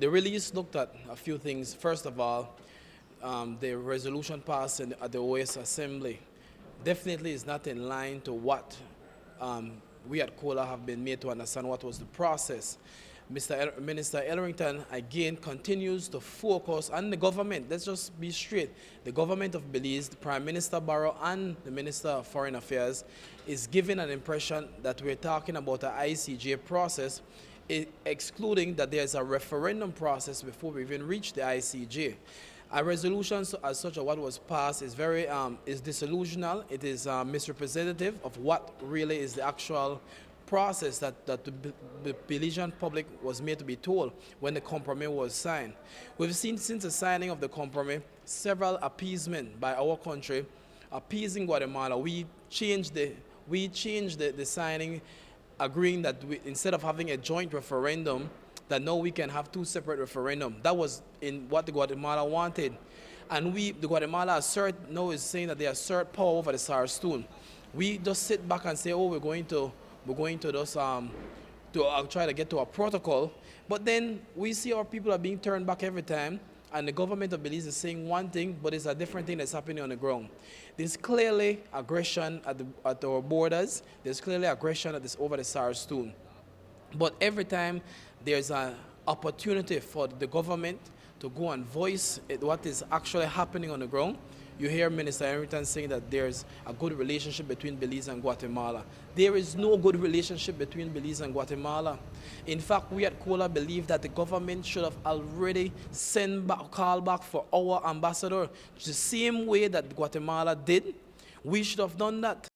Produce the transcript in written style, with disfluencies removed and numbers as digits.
The release looked at a few things. First of all, the resolution passed at the OAS Assembly definitely is not in line to what we at COLA have been made to understand what was the process. Minister Ellerington again continues to focus on the government. Let's just be straight. The government of Belize, the Prime Minister Barrow and the Minister of Foreign Affairs is giving an impression that we're talking about the ICJ process, excluding that there's a referendum process before we even reach the ICJ. A resolution as such as what was passed is very is disillusional. It is misrepresentative of what really is the actual process that the Belizean public was made to be told when the compromise was signed. We've seen since the signing of the compromise several appeasement by our country appeasing Guatemala. We changed the signing, agreeing that instead of having a joint referendum, that now we can have two separate referendums. That was in what the Guatemala wanted. And the Guatemala assert now is saying that they assert power over the SARS tool. We just sit back and say, oh, we're going to just try to get to a protocol. But then we see our people are being turned back every time, and the government of Belize is saying one thing, but it's a different thing that's happening on the ground. There's clearly aggression at our borders. There's clearly aggression over the SARS tool. But every time there's an opportunity for the government to go and voice what is actually happening on the ground, you hear Minister Ellerington saying that there's a good relationship between Belize and Guatemala. There is no good relationship between Belize and Guatemala. In fact, we at COLA believe that the government should have already called back for our ambassador the same way that Guatemala did. We should have done that.